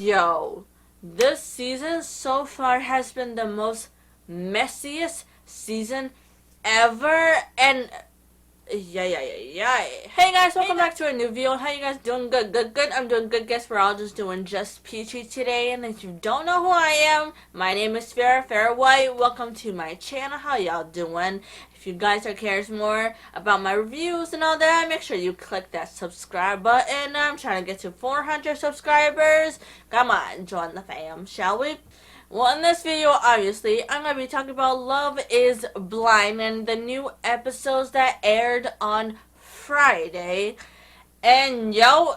Yo, this season so far has been the most messiest season ever, and yeah. Hey guys, welcome back to a new video. How you guys doing? Good. I'm doing good. Guess we're all just doing just peachy today. And if you don't know who I am, my name is Farrah White. Welcome to my channel. How y'all doing? If you guys are cares more about my reviews and all that, make sure you click that subscribe button. I'm trying to get to 400 subscribers. Come on, join the fam, shall we? Well, in this video, obviously, I'm going to be talking about Love is Blind and the new episodes that aired on Friday. And yo,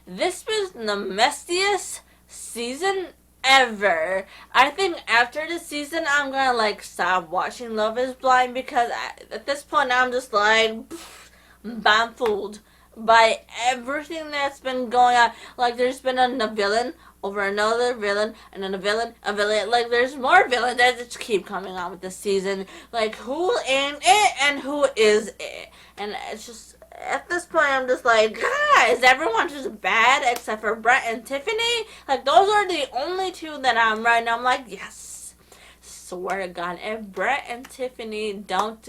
this was the messiest season ever. I think after this season, I'm going to stop watching Love is Blind because at this point, I'm just baffled by everything that's been going on. Like, there's been a villain over another villain, and then a villain. Like, there's more villains that just keep coming on with this season. Like, who ain't it and who is it? And it's just, at this point, I'm just like, guys, everyone's just bad except for Brett and Tiffany. Like, those are the only two that I'm right now. I'm like, yes. Swear to God, if Brett and Tiffany don't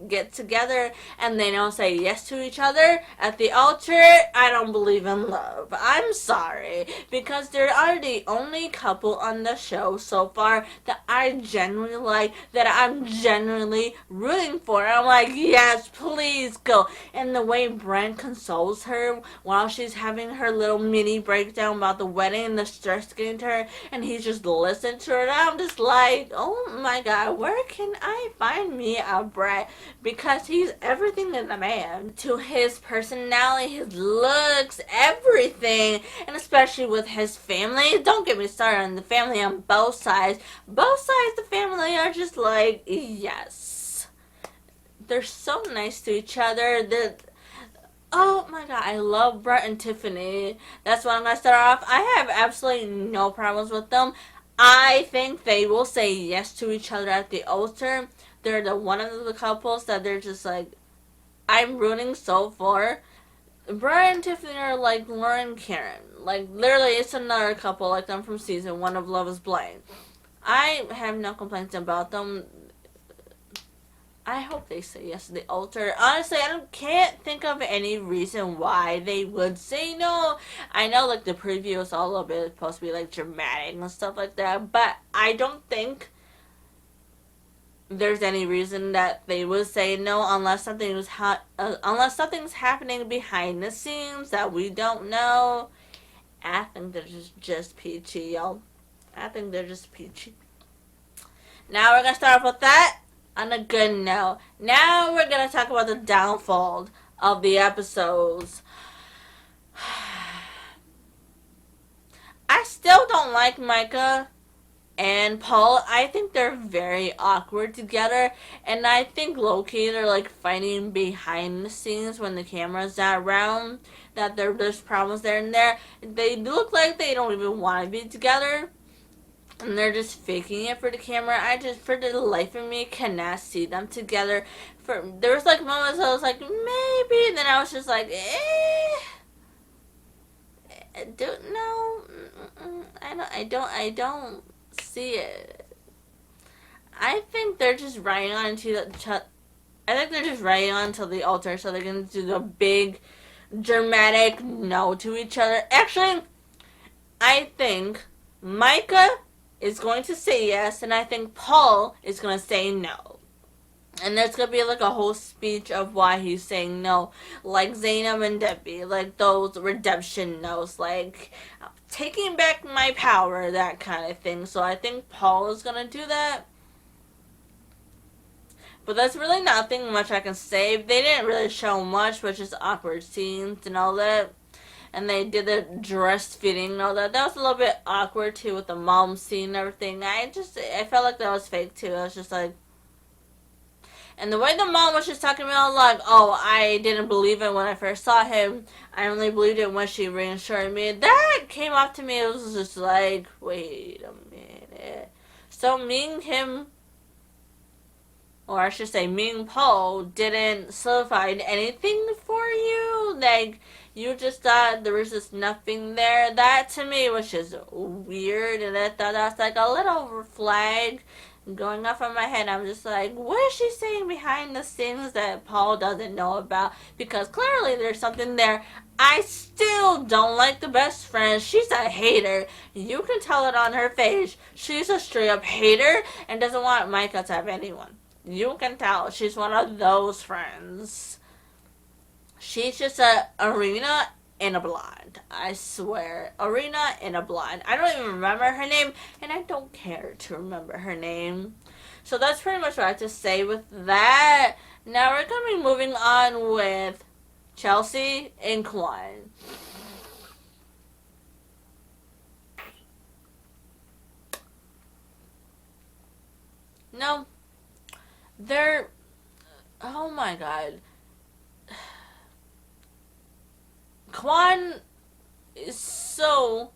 get together and they don't say yes to each other at the altar, I don't believe in love. I'm sorry, because they are the only couple on the show so far that I genuinely like, that I'm genuinely rooting for. I'm like, yes, please go. And the way Brent consoles her while she's having her little mini breakdown about the wedding and the stress getting to her, and he's just listening to her, and I'm just like, oh my God, where can I find me a Brett? Because he's everything in a man. To his personality, his looks, everything. And especially with his family. Don't get me started on the family on both sides. Both sides of the family are just like, yes. They're so nice to each other. Oh my God, I love Brett and Tiffany. That's what I'm going to start off. I have absolutely no problems with them. I think they will say yes to each other at the altar. They're the one of the couples that they're just like, I'm rooting so for. Brett and Tiffany are like Lauren and Karen. Like, literally, it's another couple like them from season 1 of Love is Blind. I have no complaints about them. I hope they say yes to the altar. Honestly, can't think of any reason why they would say no. I know, like, the preview is all a little bit supposed to be, like, dramatic and stuff like that, but I don't think there's any reason that they would say no unless something's happening behind the scenes that we don't know. I think they're just peachy, y'all. I think they're just peachy. Now we're gonna start off with that. On a good note, now we're going to talk about the downfall of the episodes. I still don't like Micah and Paul. I think they're very awkward together, and I think low-key they're like fighting behind the scenes when the camera's not around, that there's problems there and there. They look like they don't even want to be together. And they're just faking it for the camera. I just, for the life of me, cannot see them together. There was like moments I was like, maybe, and then I was just like, don't know. I don't see it. I think they're just writing on until the altar so they can do the big dramatic no to each other. Actually, I think Micah is going to say yes, and I think Paul is going to say no. And there's going to be like a whole speech of why he's saying no. Like Zaynab and Debbie, like those redemption no's, like taking back my power, that kind of thing. So I think Paul is going to do that. But that's really nothing much I can say. They didn't really show much, but just awkward scenes and all that. And they did the dress fitting and all that. That was a little bit awkward too with the mom scene and everything. I felt like that was fake too. I was just like, and the way the mom was just talking about like, oh, I didn't believe it when I first saw him. I only believed it when she reassured me. That came off to me. It was just like, wait a minute. So me and him, or I should say me and Paul, didn't solidify anything for you. Like, You just thought there was just nothing there. That to me was just weird, and I thought that's like a little flag going off in my head. I'm just like, what is she saying behind the scenes that Paul doesn't know about? Because clearly there's something there. I still don't like the best friend. She's a hater. You can tell it on her face. She's a straight up hater and doesn't want Micah to have anyone. You can tell she's one of those friends. She's just a Arena and a blonde. I swear. Arena and a blonde. I don't even remember her name, and I don't care to remember her name. So that's pretty much what I have to say with that. Now we're going to be moving on with Chelsea and Kwan. No, they're... Oh my god. Kwan is so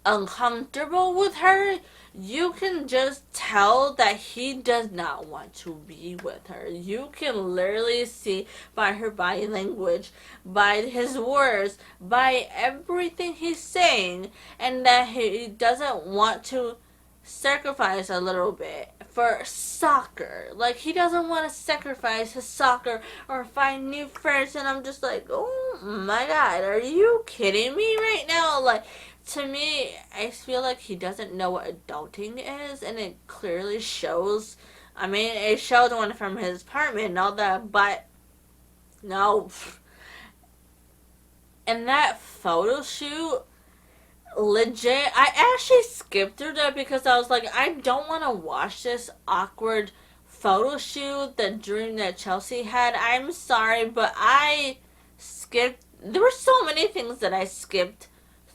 uncomfortable with her. You can just tell that he does not want to be with her. You can literally see by her body language, by his words, by everything he's saying, and that he doesn't want to sacrifice a little bit for soccer. Like, he doesn't want to sacrifice his soccer or find new friends, and I'm just like, oh my god, are you kidding me right now? Like, to me, I feel like he doesn't know what adulting is, and it clearly shows. I mean, it showed one from his apartment and all that, but no. And that photo shoot, legit, I actually skipped through that because I was like, I don't want to watch this awkward photo shoot, the dream that Chelsea had. I'm sorry, but I skipped. There were so many things that I skipped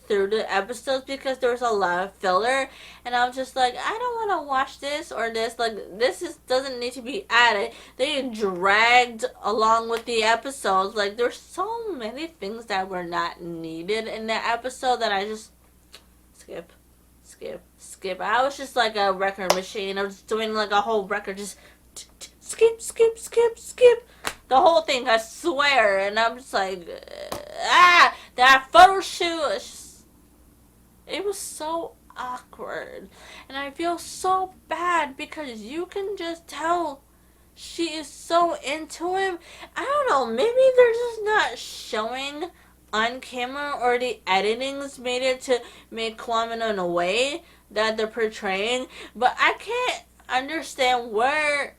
through the episodes because there was a lot of filler, and I'm just like, I don't want to watch this or this. Like, this doesn't need to be added. They dragged along with the episodes. Like, there's so many things that were not needed in the episode that I just skip, skip. I was just like a record machine. I was doing like a whole record, just skip, the whole thing. I swear, and I'm just like, that photo shoot. It was so awkward. And I feel so bad because you can just tell she is so into him. I don't know, maybe they're just not showing on camera, or the editing's made it to make Kwame in a way that they're portraying. But I can't understand where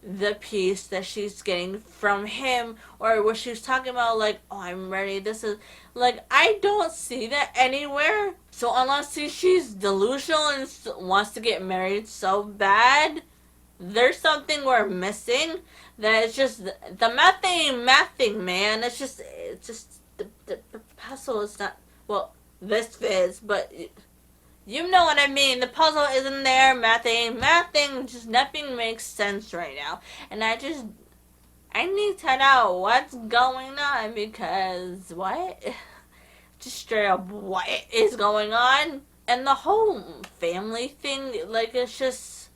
the piece that she's getting from him, or what she was talking about, like, oh, I'm ready, this is, like, I don't see that anywhere. So unless she's delusional and wants to get married so bad, there's something we're missing. That it's just the mathing, man. It's just the puzzle is not, well, this fits, but you know what I mean. The puzzle isn't there. Mathing, just nothing makes sense right now. And I need to know what's going on, because what? Just straight up, what is going on? And the whole family thing, like, it's just,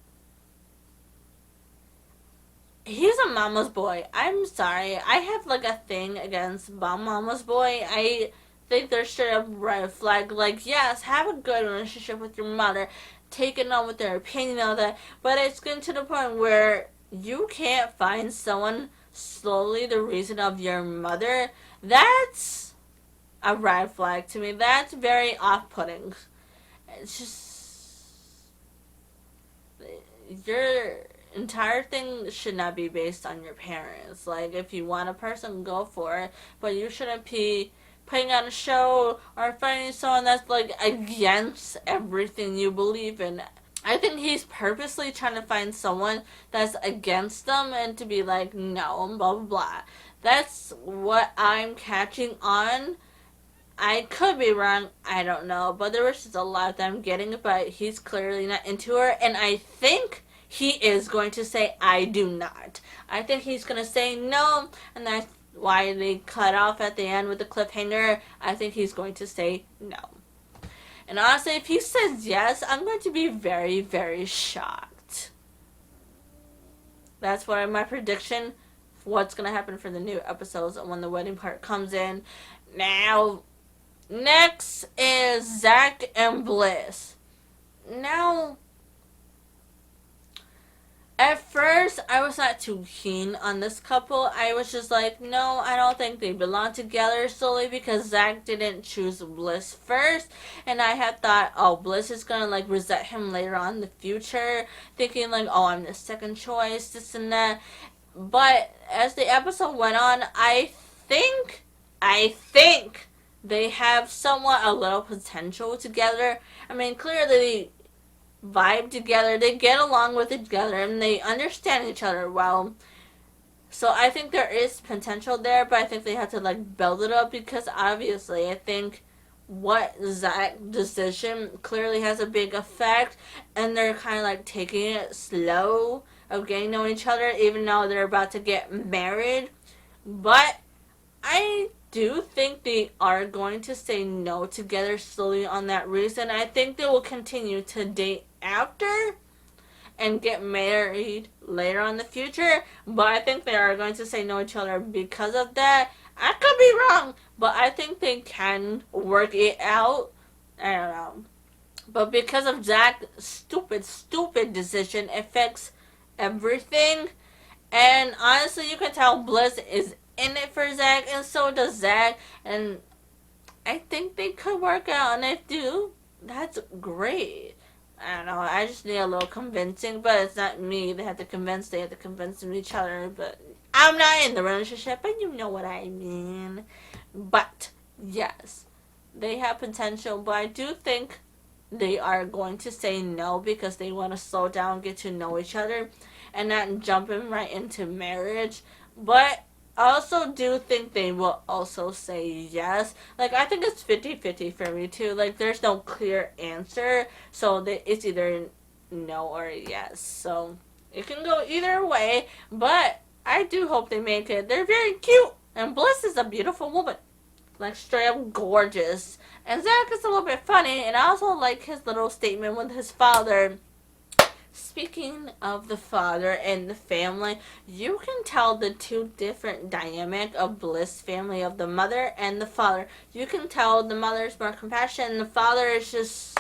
he's a mama's boy. I'm sorry. I have like a thing against mama's boy. I think they're straight up red flag. Like, yes, have a good relationship with your mother. Take it on with their opinion and all that. But it's getting to the point where you can't find someone slowly the reason of your mother. That's a red flag to me. That's very off-putting. It's just, your entire thing should not be based on your parents. Like, if you want a person, go for it, but you shouldn't be putting on a show or finding someone that's like against everything you believe in. I think he's purposely trying to find someone that's against them and to be like, no, blah blah blah. That's what I'm catching on. I could be wrong, I don't know, but there was just a lot that I'm getting, but he's clearly not into her, and I think he is going to say, I do not. I think he's going to say no, and that's why they cut off at the end with the cliffhanger. I think he's going to say no. And honestly, if he says yes, I'm going to be very, very shocked. That's what my prediction, what's going to happen for the new episodes when the wedding part comes in. Now, next is Zach and Bliss. Now, at first, I was not too keen on this couple. I was just like, no, I don't think they belong together solely because Zach didn't choose Bliss first. And I had thought, oh, Bliss is gonna like resent him later on in the future, thinking like, oh, I'm the second choice, this and that. But as the episode went on, I think they have somewhat a little potential together. I mean, clearly vibe together, they get along with each other, and they understand each other well. So I think there is potential there, but I think they have to like build it up because obviously I think what Zach's decision clearly has a big effect, and they're kind of like taking it slow of getting to know each other, even though they're about to get married. But I do think they are going to say no together slowly on that reason. I think they will continue to date after and get married later on in the future, but I think they are going to say no to each other because of that. I could be wrong, but I think they can work it out. I don't know. But because of Zach's stupid decision, it affects everything. And honestly, you can tell Bliss is in it for Zach, and so does Zach. And I think they could work out, and if they do, that's great. I don't know. I just need a little convincing, but it's not me. They have to convince. They have to convince each other. But I'm not in the relationship, but you know what I mean. But yes, they have potential, but I do think they are going to say no because they want to slow down, get to know each other, and not jumping right into marriage. But I also do think they will also say yes. Like, I think it's 50-50 for me, too. Like, there's no clear answer. So, it's either no or yes. So, it can go either way. But I do hope they make it. They're very cute. And Bliss is a beautiful woman. Like, straight up gorgeous. And Zach is a little bit funny. And I also like his little statement with his father. Speaking of the father and the family, you can tell the two different dynamic of Bliss family, of the mother and the father. You can tell the mother is more compassionate and the father is just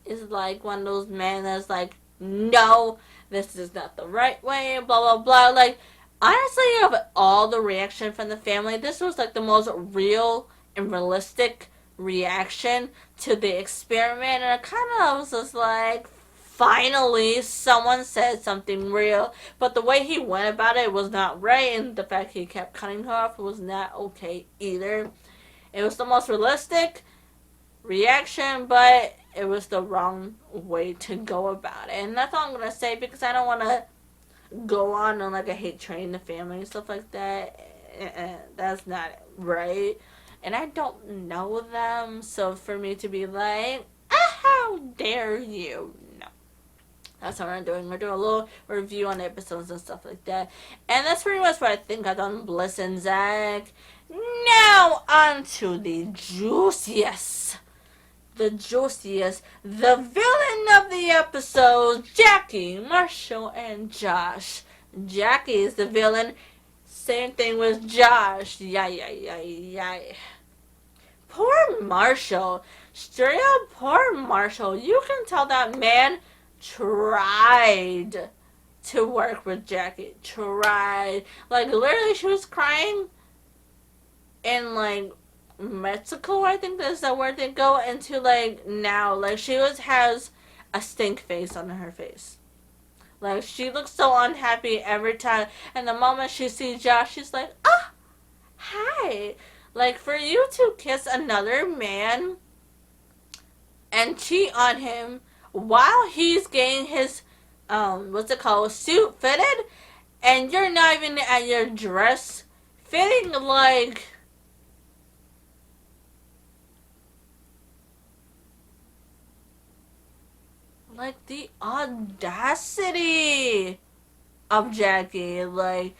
is like one of those men that's like, no, this is not the right way, blah blah blah. Like, honestly, of all the reaction from the family, this was like the most real and realistic reaction to the experiment, and I kind of was just like, finally someone said something real. But the way he went about it was not right, and the fact he kept cutting her off was not okay either. It was the most realistic reaction, but it was the wrong way to go about it. And that's all I'm gonna say, because I don't want to go on like a hate train the family and stuff like that. That's not right, and I don't know them, so for me to be like, how dare you. That's what I'm doing. We're doing a little review on the episodes and stuff like that. And that's pretty much what I think I've done Bliss and Zach. Now, on to the juiciest. The juiciest. The villain of the episode, Jackie, Marshall, and Josh. Jackie is the villain. Same thing with Josh. Yay. Poor Marshall. Straight up, poor Marshall. You can tell that man tried to work with Jackie. Tried. Like, literally, she was crying in, like, Mexico, I think that's the word they go into, like, now. Like, she has a stink face on her face. Like, she looks so unhappy every time. And the moment she sees Josh, she's like, ah, hi. Like, for you to kiss another man and cheat on him while he's getting his suit fitted, and you're not even at your dress fitting, like, the audacity of Jackie. Like,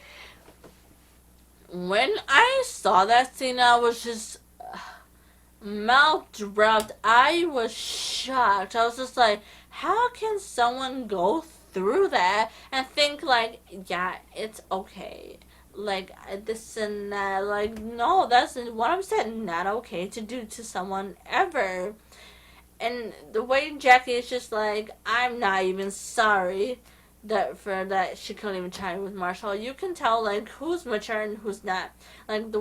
when I saw that scene, I was just mouth dropped. I was shocked. I was just like, how can someone go through that and think like, yeah, it's okay. like this and that. Like, no, that's 100% not okay to do to someone ever. And the way Jackie is just like, I'm not even sorry that for that she couldn't even try with Marshall. You can tell like who's mature and who's not. Like the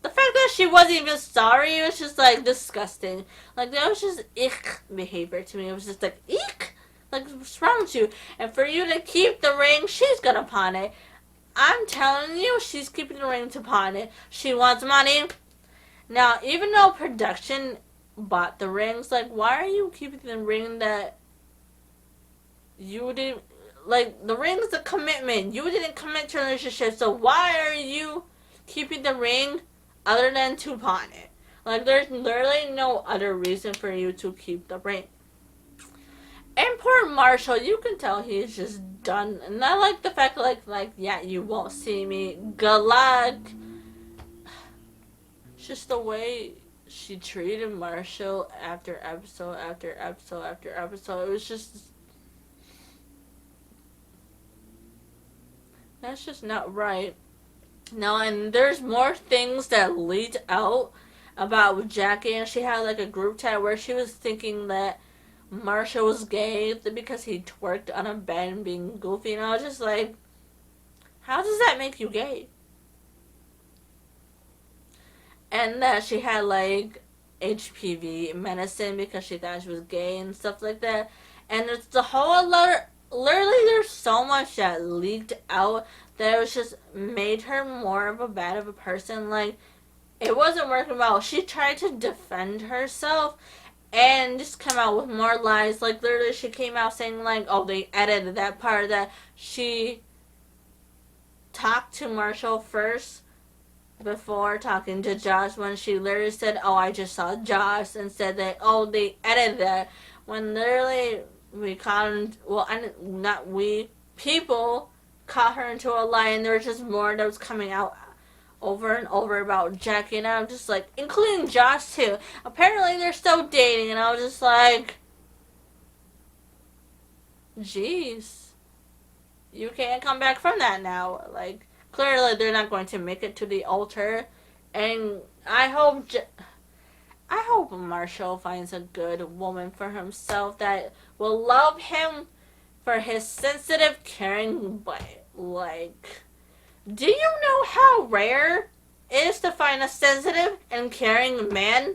fact that she wasn't even sorry, it was just like disgusting. Like that was just ick behavior to me. It was just like ick. Like what's wrong with you? And for you to keep the ring, she's gonna pawn it. I'm telling you, she's keeping the ring to pawn it. She wants money. Now, even though production bought the rings, like, why are you keeping the ring that you didn't, like, the ring's a commitment. You didn't commit to a relationship, so why are you keeping the ring other than to pawn it? Like, there's literally no other reason for you to keep the ring. And poor Marshall, you can tell he's just done. And I like the fact, yeah, you won't see me. Good luck. It's just the way she treated Marshall after episode after episode after episode. It was just, that's just not right. No, and there's more things that leaked out about Jackie, and she had like a group chat where she was thinking that Marshall was gay because he twerked on a bed and being goofy, and I was just like, how does that make you gay? And that she had like HPV medicine because she thought she was gay and stuff like that. And it's the whole other. Literally, there's so much that leaked out that it was just made her more of a bad of a person. Like, it wasn't working well. She tried to defend herself and just come out with more lies. Like, literally, she came out saying, like, oh, they edited that part that she talked to Marshall first before talking to Josh, when she literally said, oh, I just saw Josh, and said that, oh, they edited that. When literally we caught him, well, not we, people caught her into a lie, and there was just more that was coming out over and over about Jackie, and I'm just like, including Josh too. Apparently they're still dating, and I was just like, jeez, you can't come back from that now. Like, clearly they're not going to make it to the altar, and I hope Marshall finds a good woman for himself that will love him for his sensitive, caring, but like, do you know how rare it is to find a sensitive and caring man?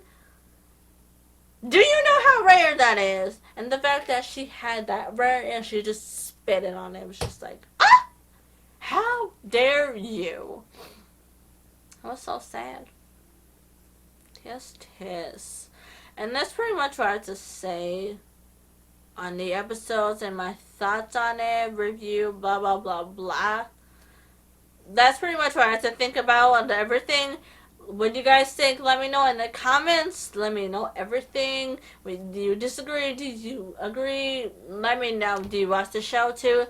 Do you know how rare that is? And the fact that she had that rare and she just spit it on him was just like, ah! How dare you? It was so sad. Tis. And that's pretty much what I have to say on the episodes and my thoughts on it, review, blah, blah, blah, blah. That's pretty much what I have to think about on everything. What do you guys think? Let me know in the comments. Let me know everything. Do you disagree? Do you agree? Let me know. Do you watch the show too?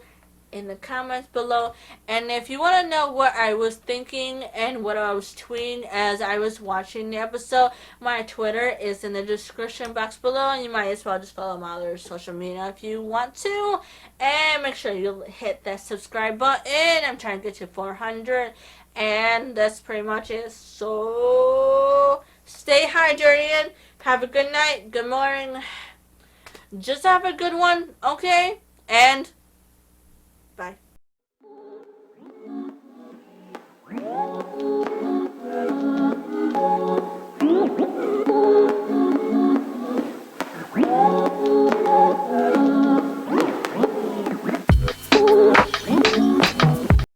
In the comments below. And if you want to know what I was thinking and what I was tweeting as I was watching the episode, my Twitter is in the description box below, and you might as well just follow my other social media if you want to. And make sure you hit that subscribe button. I'm trying to get to 400, and that's pretty much it. So stay hydrated, have a good night, good morning, just have a good one, okay? And